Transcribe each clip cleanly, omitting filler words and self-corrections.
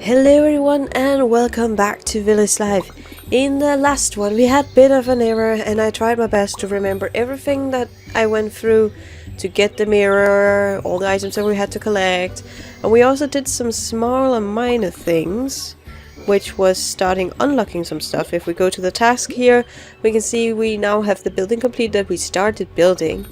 Hello everyone and welcome back to Village Life. In the last one we had a bit of an error and I tried my best to remember everything that I went through to get the mirror, all the items that we had to collect, and we also did some small and minor things, which was starting unlocking some stuff. If we go to the task here, we can see we now have the building complete that we started building.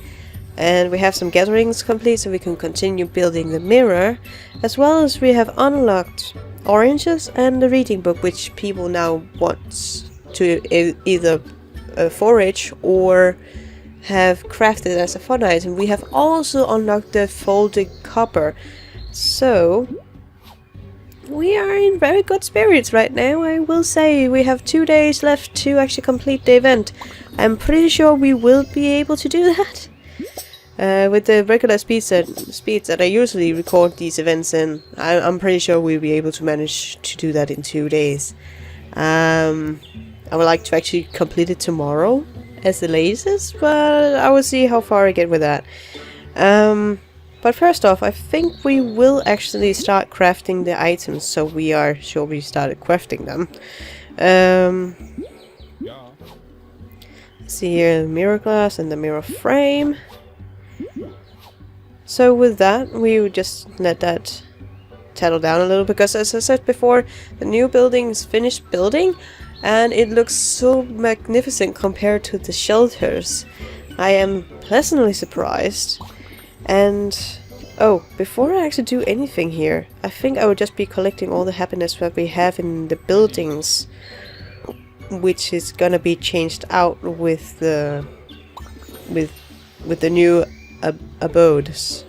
And we have some gatherings complete so we can continue building the mirror, as well as we have unlocked oranges and the reading book, which people now want to either forage or have crafted as a fun item. We have also unlocked the folded copper, so we are in very good spirits right now. I will say we have 2 days left to actually complete the event. I'm pretty sure we will be able to do that. With the regular speeds that I usually record these events in, I'm pretty sure we'll be able to manage to do that in 2 days. I would like to actually complete it tomorrow as the latest, but I will see how far I get with that. But first off, I think we will actually start crafting the items, so we are sure we started crafting them. Let's see here, the mirror glass and the mirror frame. So with that, we would just let that settle down a little, because as I said before, the new building is finished building and it looks so magnificent compared to the shelters. I am pleasantly surprised. And oh, before I actually do anything here, I think I would just be collecting all the happiness that we have in the buildings, which is gonna be changed out with the new abodes.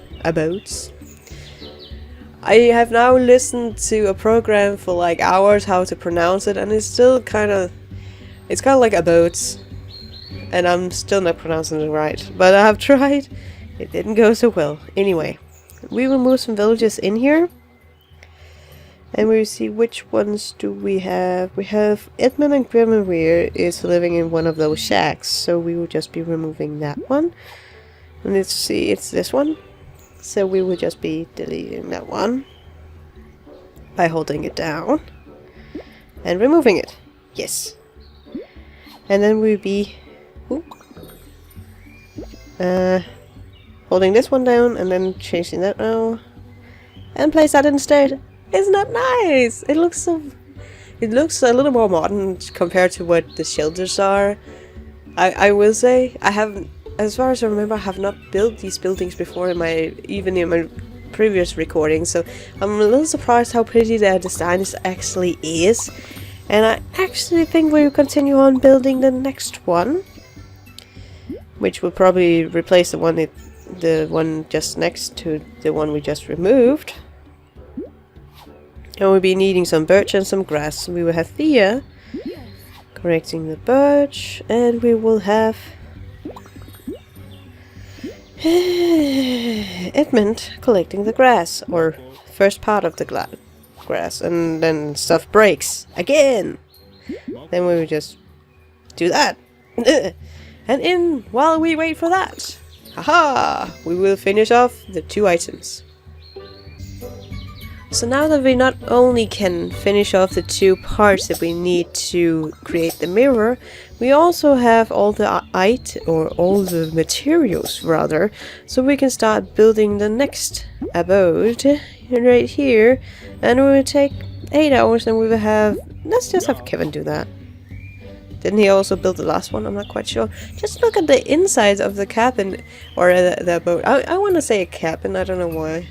I have now listened to a program for like hours how to pronounce it, and it's still kind of like abodes, and I'm still not pronouncing it right, but I have tried. It didn't go so well. Anyway, we will move some villages in here, and we will see which ones do we have. We have Edmund and Grimmerweir is living in one of those shacks, so we will just be removing that one. And let's see, it's this one. So we will just be deleting that one by holding it down and removing it. Yes. And then we'll be holding this one down and then changing that now and place that instead. Isn't that nice? It looks a little more modern compared to what the shelters are. I will say I haven't, as far as I remember, I have not built these buildings before even in my previous recordings, so I'm a little surprised how pretty their design actually is. And I actually think we'll continue on building the next one, which will probably replace the one just next to the one we just removed. And we'll be needing some birch and some grass. We will have Thea correcting the birch, and we will have Edmund collecting the grass, or first part of the grass, and then stuff breaks again. Then we will just do that. And while we wait for that, haha, we will finish off the 2 items. So now that we not only can finish off the 2 parts that we need to create the mirror, we also have all the all the materials rather, so we can start building the next abode right here. And it will take 8 hours, and we will have, let's just have Kevin do that. Didn't he also build the last one? I'm not quite sure. Just look at the insides of the cabin, or the abode. I want to say a cabin, I don't know why.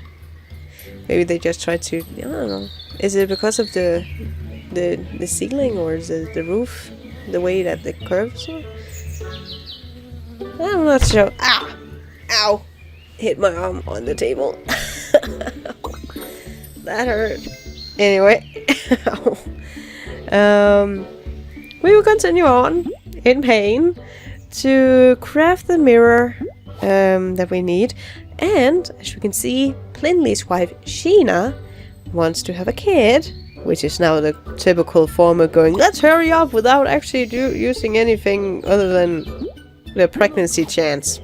Maybe they just tried to, I don't know. Is it because of the ceiling, or is it the roof? The way that the curves are? I'm not sure. Ah! Ow! Hit my arm on the table. That hurt. Anyway. We will continue on in pain to craft the mirror that we need. And as you can see, Plinley's wife Sheena wants to have a kid, which is now the typical farmer going, let's hurry up, without actually using anything other than the pregnancy chance.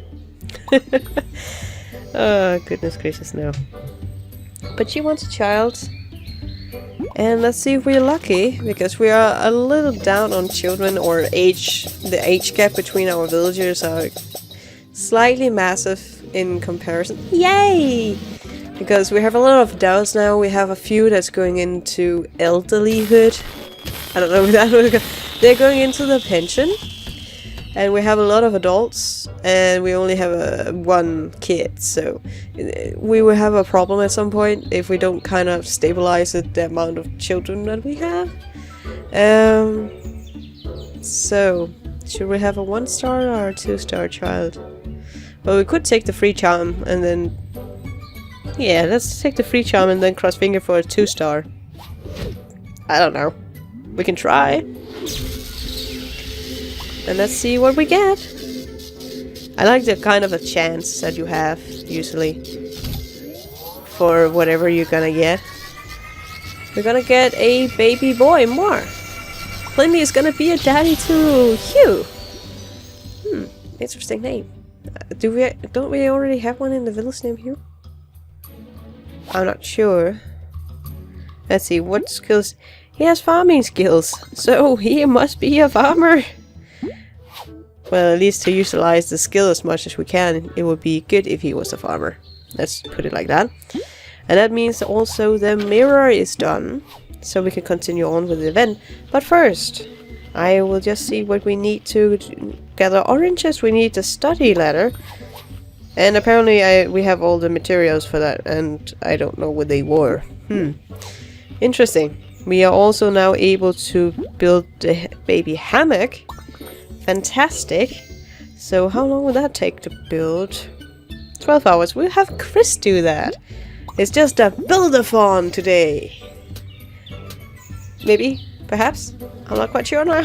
Oh, goodness gracious, no. But she wants a child. And let's see if we're lucky, because we are a little down on children, or the age gap between our villagers are slightly massive in comparison. Yay! Because we have a lot of adults now, we have a few that's going into elderlyhood. I don't know if that would go. They're going into the pension. And we have a lot of adults, and we only have one kid, so we will have a problem at some point if we don't kind of stabilize the amount of children that we have. So, should we have a 1-star or a 2-star child? Well, we could take the free charm, and then... Yeah, let's take the free charm and then cross finger for a 2-star. I don't know. We can try. And let's see what we get. I like the kind of a chance that you have, usually, for whatever you're gonna get. We're gonna get a baby boy more. Plindy is gonna be a daddy to Hugh. Interesting name. Don't we already have one in the village named Hugh? I'm not sure. Let's see, what skills? He has farming skills, so he must be a farmer. Well, at least to utilize the skill as much as we can, it would be good if he was a farmer. Let's put it like that. And that means also the mirror is done, so we can continue on with the event. But first, I will just see what we need to gather oranges. We need the study ladder. And apparently we have all the materials for that, and I don't know what they were. Interesting. We are also now able to build the baby hammock. Fantastic. So how long will that take to build? 12 hours. We'll have Chris do that. It's just a buildathon today. Maybe? Perhaps? I'm not quite sure now.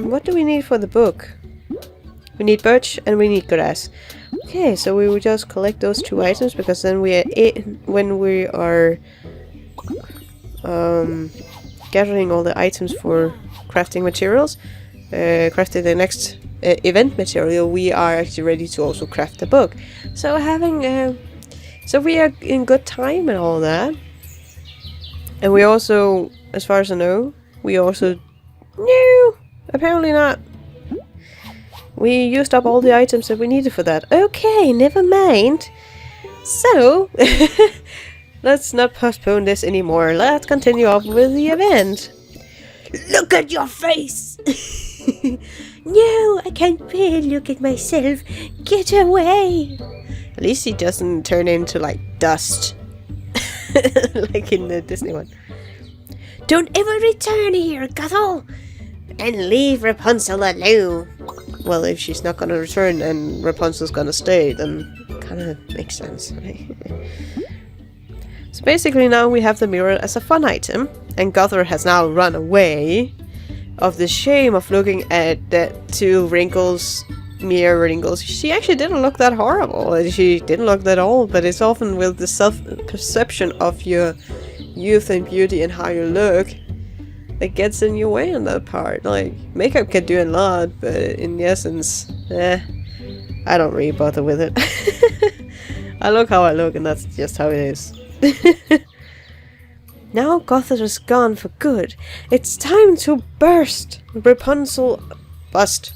What do we need for the book? We need birch and we need grass. Okay, so we will just collect those 2 items, because then when we are gathering all the items for crafting materials, crafting the next event material, we are actually ready to also craft the book. So so we are in good time and all that. And we also, as far as I know, no, apparently not. We used up all the items that we needed for that. Okay, never mind. So, let's not postpone this anymore. Let's continue on with the event. Look at your face! No, I can't bear look at myself. Get away! At least he doesn't turn into like dust. Like in the Disney one. Don't ever return here, Gothel! And leave Rapunzel alone. Well, if she's not gonna return and Rapunzel's gonna stay, then kinda makes sense, right? So basically now we have the mirror as a fun item, and Gothel has now run away of the shame of looking at the 2 wrinkles, mirror wrinkles. She actually didn't look that horrible. She didn't look that old, but it's often with the self-perception of your youth and beauty and how you look that gets in your way on that part. Like, makeup can do a lot, but in the essence, I don't really bother with it. I look how I look, and that's just how it is. Now Gothel is gone for good. It's time to burst Rapunzel. Bust.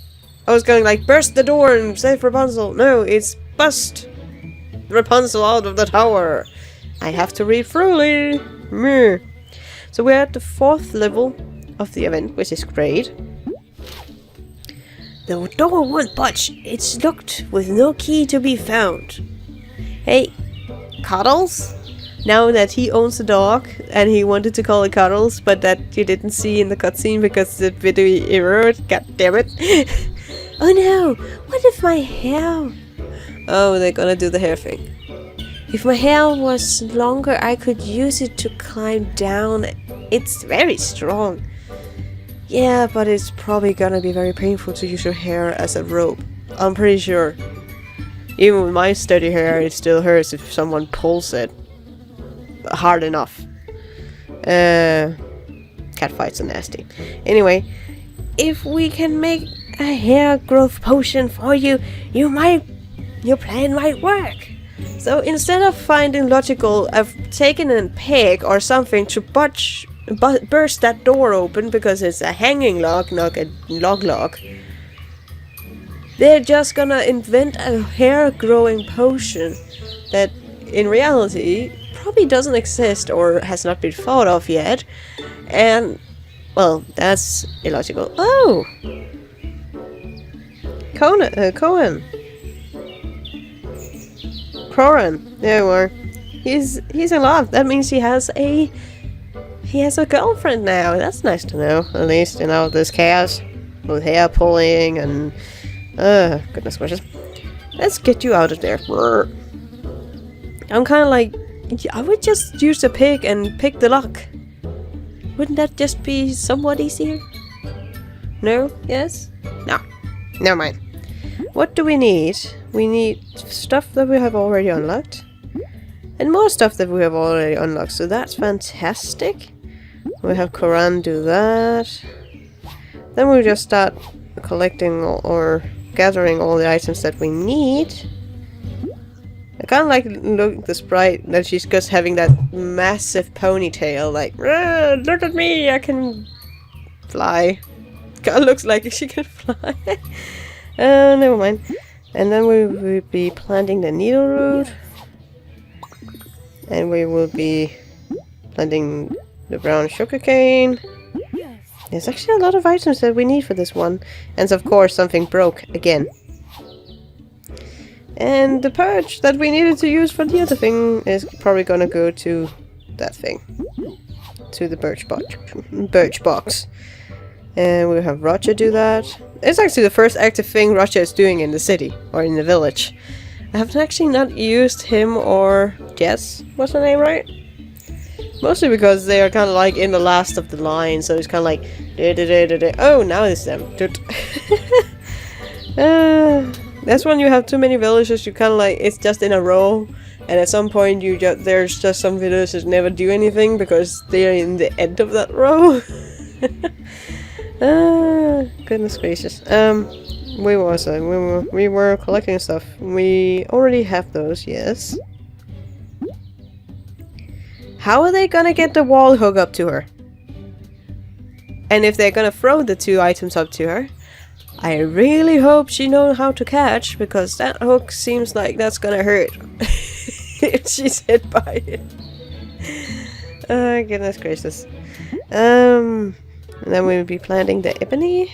I was going like, burst the door and save Rapunzel. No, it's bust Rapunzel out of the tower. I have to read thoroughly. Meh. So we're at the 4th level of the event, which is great. The door won't budge. It's locked with no key to be found. Hey, Cuddles? Now that he owns a dog, and he wanted to call it Cuddles, but that you didn't see in the cutscene because the video errored. God damn it. Oh no! What if my hair... Oh, they're gonna do the hair thing. If my hair was longer, I could use it to climb down. It's very strong. Yeah, but it's probably gonna be very painful to use your hair as a rope. I'm pretty sure. Even with my steady hair, it still hurts if someone pulls it hard enough. Catfights are nasty. Anyway, if we can make a hair growth potion for you, your plan might work. So instead of finding logical, I've taken a peg or something to burst that door open because it's a hanging lock, not a lock. They're just gonna invent a hair-growing potion that, in reality, probably doesn't exist or has not been thought of yet. And, well, that's illogical. Oh! Cohen. Coran. There you are. He's in love. That means he has a girlfriend now. That's nice to know. At least, you know, this chaos with hair pulling and goodness gracious. Let's get you out of there. I'm kind of like, I would just use the pig and pick the lock. Wouldn't that just be somewhat easier? No? Yes? No. Never mind. What do we need? We need stuff that we have already unlocked. And more stuff that we have already unlocked. So that's fantastic. We have Koran do that. Then we'll just start collecting or gathering all the items that we need. I kind of like look the sprite that she's just having that massive ponytail, like, look at me, I can fly. Kind of looks like she can fly. Never mind. And then we will be planting the needle root. And we will be planting the brown sugarcane. There's actually a lot of items that we need for this one. And of course something broke again. And the purge that we needed to use for the other thing is probably gonna go to that thing. To the birch box. And we'll have Roger do that. It's actually the first active thing Roger is doing in the city. Or in the village. I have actually not used him or Jess. What's her name, right? Mostly because they are kind of like in the last of the line, so it's kind of like oh, now it's them. That's when you have too many villages. You kind of like it's just in a row, and at some point there's just some villages never do anything because they're in the end of that row. Goodness gracious. We were collecting stuff. We already have those, yes. How are they gonna get the wall hook up to her? And if they're gonna throw the two items up to her, I really hope she knows how to catch, because that hook seems like that's gonna hurt if she's hit by it. Goodness gracious. And then we'll be planting the ebony.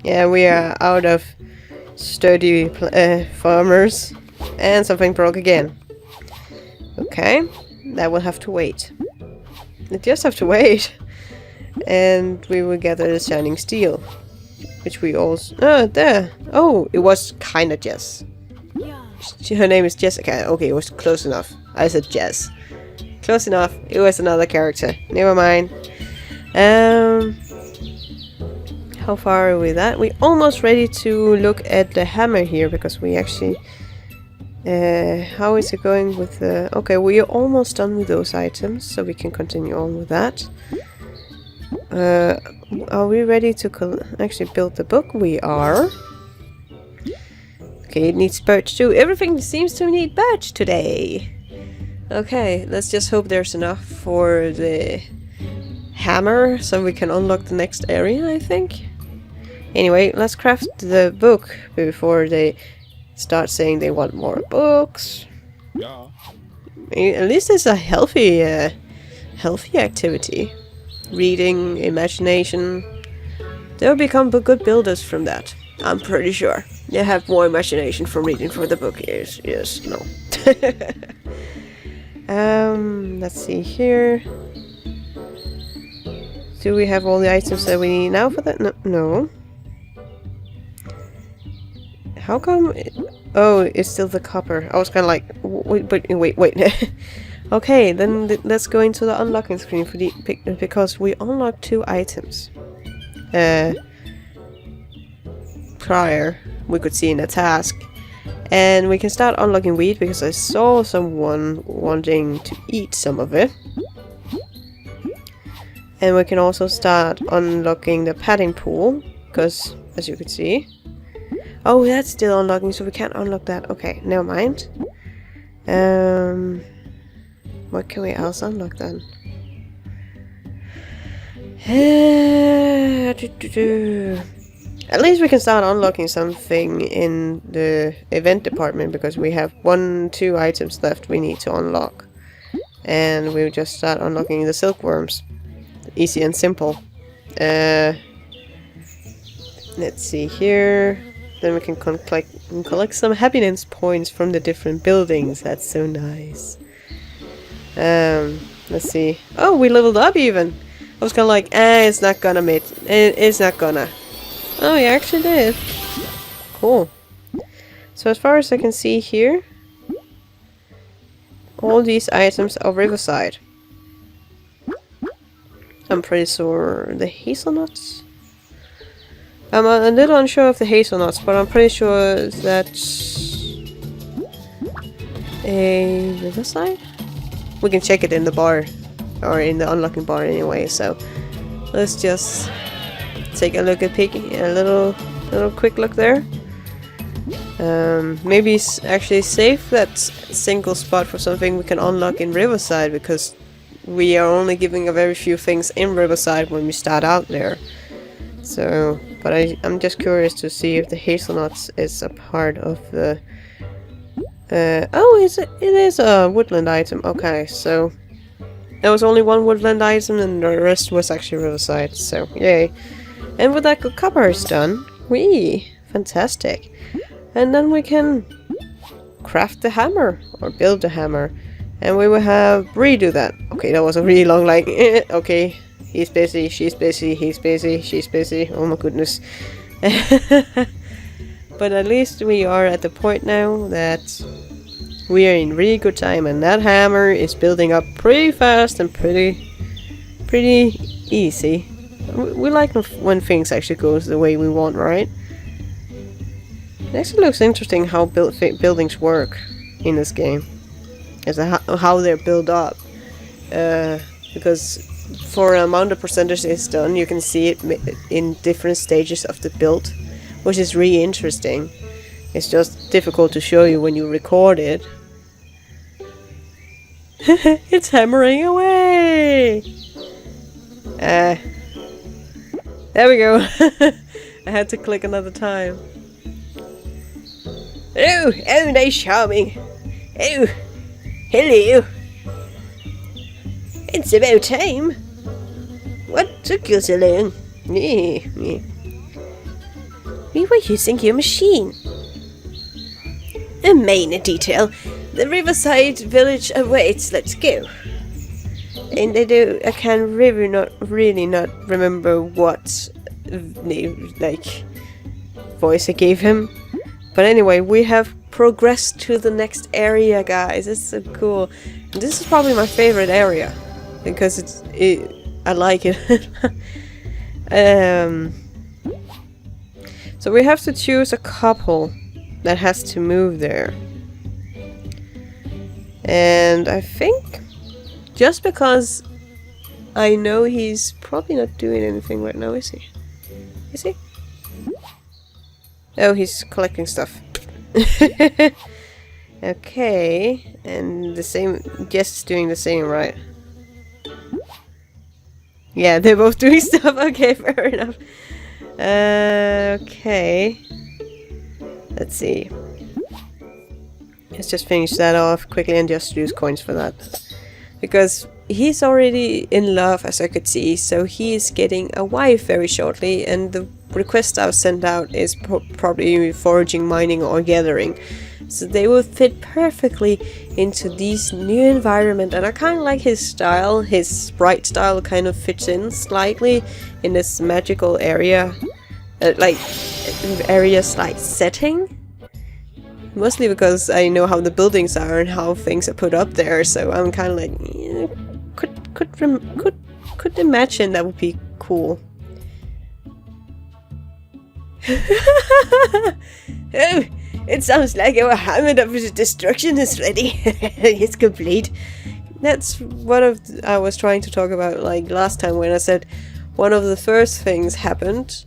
Yeah, we are out of sturdy farmers. And something broke again. Okay, that will have to wait. It just have to wait. And we will gather the shining steel. Which we also... Oh, there. Oh, it was kind of Jess. Her name is Jessica. Okay, it was close enough. I said Jess. Close enough. It was another character. Never mind. How far are we that? We're almost ready to look at the hammer here, because we actually... how is it going with the... Okay, we are almost done with those items, so we can continue on with that. Are we ready to actually build the book? We are. Okay, it needs birch too. Everything seems to need birch today. Okay, let's just hope there's enough for the hammer, so we can unlock the next area, I think. Anyway, let's craft the book before they start saying they want more books. Yeah. At least it's a healthy activity. Reading, imagination. They'll become good builders from that. I'm pretty sure. They have more imagination from reading for the book. Yes, no. Let's see here. Do we have all the items that we need now for that? No. How come... Oh, it's still the copper. I was kind of like... Wait. Okay, then let's go into the unlocking screen for the... Because we unlocked 2 items. Prior, we could see in the task. And we can start unlocking wheat, because I saw someone wanting to eat some of it. And we can also start unlocking the padding pool, because, as you can see... Oh, that's still unlocking, so we can't unlock that. Okay, never mind. What can we else unlock then? At least we can start unlocking something in the event department, because we have 2 items left we need to unlock. And we'll just start unlocking the silkworms. Easy and simple. Let's see here. Then we can collect some happiness points from the different buildings. That's so nice. Let's see. Oh, we leveled up even. I was kind of like, it's not gonna, mate. It's not gonna. Oh, you actually did. Cool. So as far as I can see here, all these items are Riverside. I'm pretty sure the hazelnuts. I'm a little unsure of the hazelnuts, but I'm pretty sure that's a Riverside. We can check it in the bar, or in the unlocking bar anyway. So let's just take a look at a little quick look there. Maybe it's actually safe that single spot for something we can unlock in Riverside, because we are only giving a very few things in Riverside when we start out there. So, but I'm just curious to see if the hazelnuts is a part of the. Oh, it is a woodland item. Okay, so there was only one woodland item, and the rest was actually Riverside. So, yay! And with that, copper is done. Whee! Fantastic. And then we can craft the hammer, or build the hammer. And we will have Bree do that. Okay, that was a really long like, okay, he's busy, she's busy, he's busy, she's busy. Oh my goodness. But at least we are at the point now that we are in really good time, and that hammer is building up pretty fast and pretty easy. We like when things actually goes the way we want, right? It actually looks interesting how buildings work in this game, as how they're built up. Because for an amount of percentage it's done, you can see it in different stages of the build, which is really interesting. It's just difficult to show you when you record it. It's hammering away! There we go. I had to click another time. Oh, nice charming. Oh, hello. It's about time. What took you so long? We were using your machine. A minor detail. The Riverside village awaits. Let's go. And I can really not remember what voice I gave him. But anyway, we have progressed to the next area, guys. It's so cool. And this is probably my favorite area, because I like it. So we have to choose a couple that has to move there. And I think just because I know he's probably not doing anything right now, is he? Is he? Oh, he's collecting stuff. Okay, and the same. Jess is doing the same, right? Yeah, they're both doing stuff. Okay, fair enough. Okay. Let's see. Let's just finish that off quickly and just use coins for that. Because he's already in love, as I could see, so he is getting a wife very shortly, and the request I've sent out is probably foraging, mining, or gathering. So they will fit perfectly into this new environment, and I kind of like his style. His sprite style kind of fits in slightly in this magical area, setting. Mostly because I know how the buildings are and how things are put up there, so I'm kind of like, could imagine that would be cool. Oh, it sounds like our hammer of destruction is ready. It's complete. That's what I was trying to talk about like last time when I said one of the first things happened,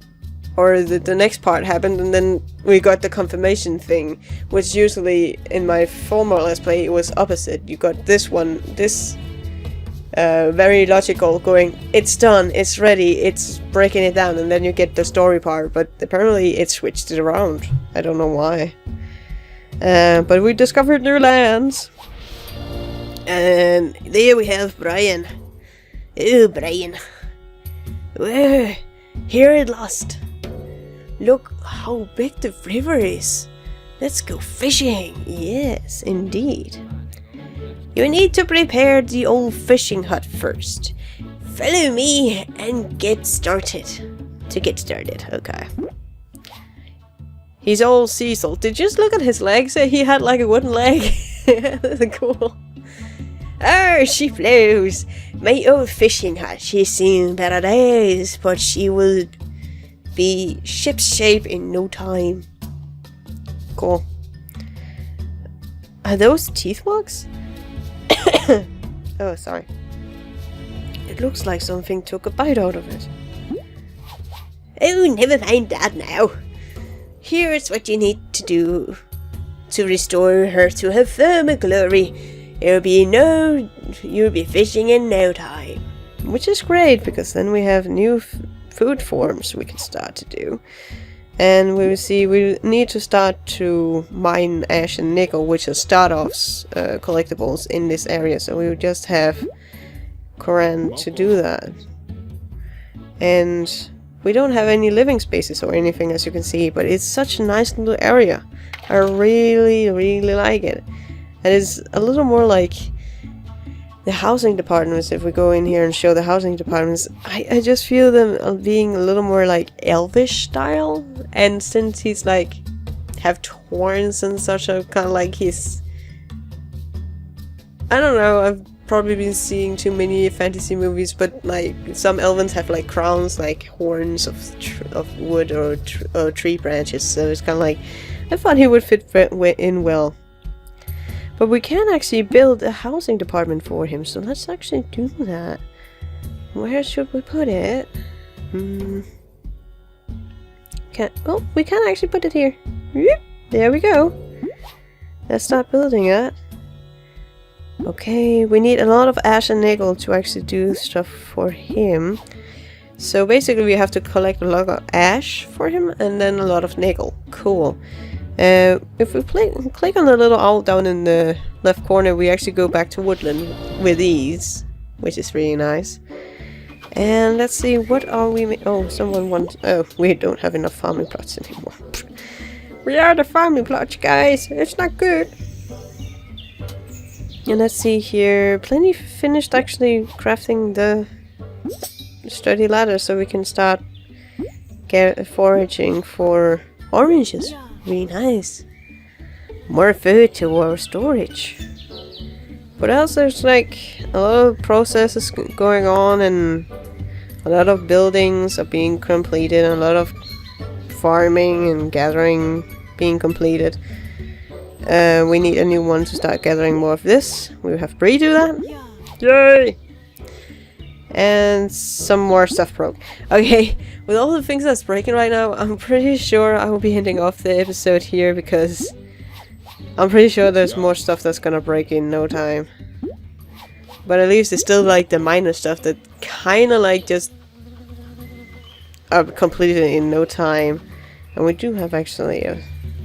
or the next part happened, and then we got the confirmation thing, which usually in my former Let's Play it was opposite. You got this one, this very logical going, it's done, it's ready, it's breaking it down, and then you get the story part, but apparently it switched it around. I don't know why. But we discovered new lands. And there we have Brian. Oh, Brian. We're here at last. Look how big the river is. Let's go fishing. Yes, indeed. You need to prepare the old fishing hut first. Follow me and get started. To get started, okay. He's all Cecil. Did you just look at his legs? He had like a wooden leg. That's cool. Oh, she flows. My old fishing hut. She's seen better days, but she will be shipshape in no time. Cool. Are those teeth marks? Oh, sorry. It looks like something took a bite out of it. Oh, never mind that now. Here's what you need to do to restore her to her former glory. You'll be fishing in no time. Which is great, because then we have new food forms we can start to do. And we will see, we need to start to mine ash and nickel, which are start-offs, collectibles in this area. So we will just have Coran to do that. And we don't have any living spaces or anything, as you can see, but it's such a nice little area. I really, really like it. And it's a little more like the housing departments. If we go in here and show the housing departments, I just feel them being a little more like elvish style. And since he's like have horns and such, a kind of like he's, I don't know, I've probably been seeing too many fantasy movies, but like some elves have like crowns, like horns of wood or tree branches. So it's kind of like, I thought he would fit in well. But we can actually build a housing department for him, so let's actually do that. Where should we put it? Oh, we can actually put it here. There we go. Let's start building it. Okay, we need a lot of ash and nickel to actually do stuff for him. So basically we have to collect a lot of ash for him and then a lot of nickel. Cool. If we click on the little owl down in the left corner, we actually go back to woodland with ease, which is really nice. And let's see, what are we oh, someone wants, oh, we don't have enough farming plots anymore. We are the farming plots, guys. It's not good. And let's see here, plenty finished actually crafting the sturdy ladder so we can start foraging for oranges. Really nice. More food to our storage. What else? There's like a lot of processes going on, and a lot of buildings are being completed, and a lot of farming and gathering being completed. We need a new one to start gathering more of this. We have Bree do that. Yay! And some more stuff broke. Okay, with all the things that's breaking right now, I'm pretty sure I will be ending off the episode here, because I'm pretty sure there's more stuff that's gonna break in no time. But at least it's still like the minor stuff that kinda like just are completed in no time. And we do have actually a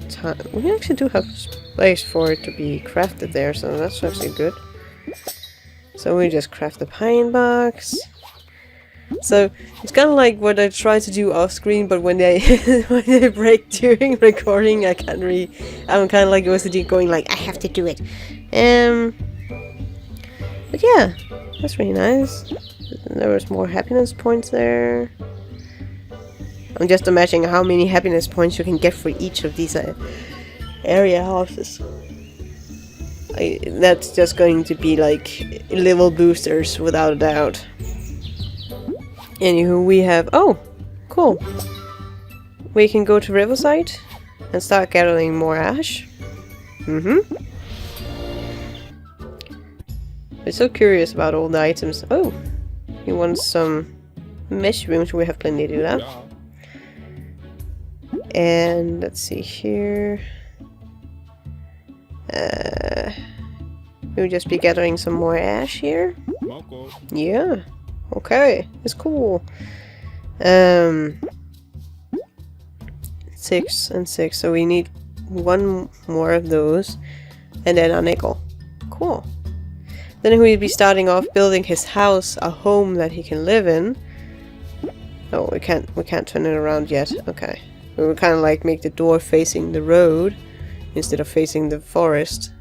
time. We actually do have space for it to be crafted there, so that's actually good. So we just craft the pine box. So it's kind of like what I try to do off screen, but when they when they break during recording, I can't really. I'm kind of like OCD going like I have to do it. But yeah, that's really nice. There was more happiness points there. I'm just imagining how many happiness points you can get for each of these area houses. That's just going to be like level boosters without a doubt. Anywho, we have, oh, cool. We can go to Riverside and start gathering more ash. I'm so curious about all the items. Oh, he wants some mushrooms. We have plenty to do that. And let's see here. We'll just be gathering some more ash here. Yeah. Okay. It's cool. 6 and 6. So we need one more of those. And then a nickel. Cool. Then we'll be starting off building his house, a home that he can live in. Oh, we can't turn it around yet. Okay. We will kind of like make the door facing the road instead of facing the forest.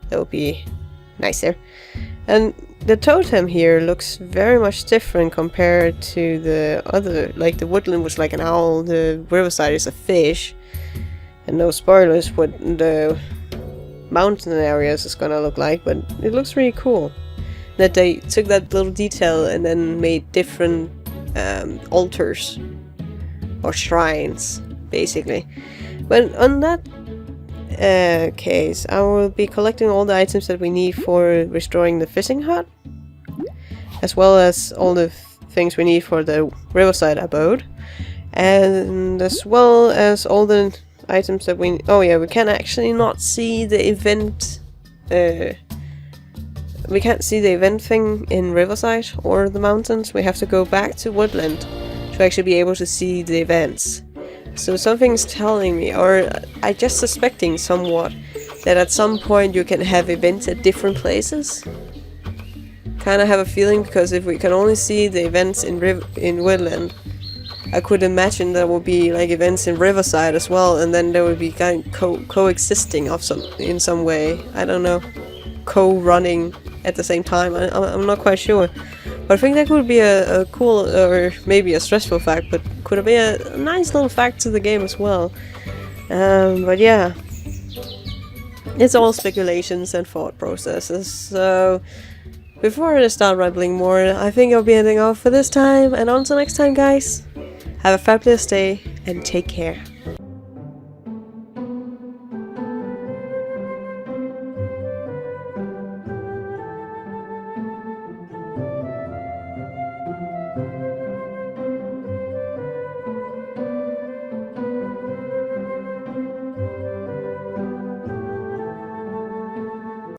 That would be nicer. And the totem here looks very much different compared to the other. Like the woodland was like an owl, the Riverside is a fish. And no spoilers what the mountain areas is gonna look like, but it looks really cool. That they took that little detail and then made different altars or shrines, basically. But on that case, I will be collecting all the items that we need for restoring the fishing hut, as well as all the things we need for the Riverside abode, and as well as all the items that we... Oh yeah, we can actually not see the event... we can't see the event thing in Riverside or the mountains. We have to go back to Woodland to actually be able to see the events. So something's telling me, or I just suspecting somewhat, that at some point you can have events at different places. Kinda have a feeling, because if we can only see the events in Woodland, I could imagine there will be like events in Riverside as well, and then there would be kind of coexisting of in some way. I don't know, co-running at the same time. I'm not quite sure, but I think that could be a cool, or maybe a stressful fact, but could be a nice little fact to the game as well. But yeah, it's all speculations and thought processes. So before I start rambling more, I think I'll be ending off for this time, and until next time guys, have a fabulous day and take care.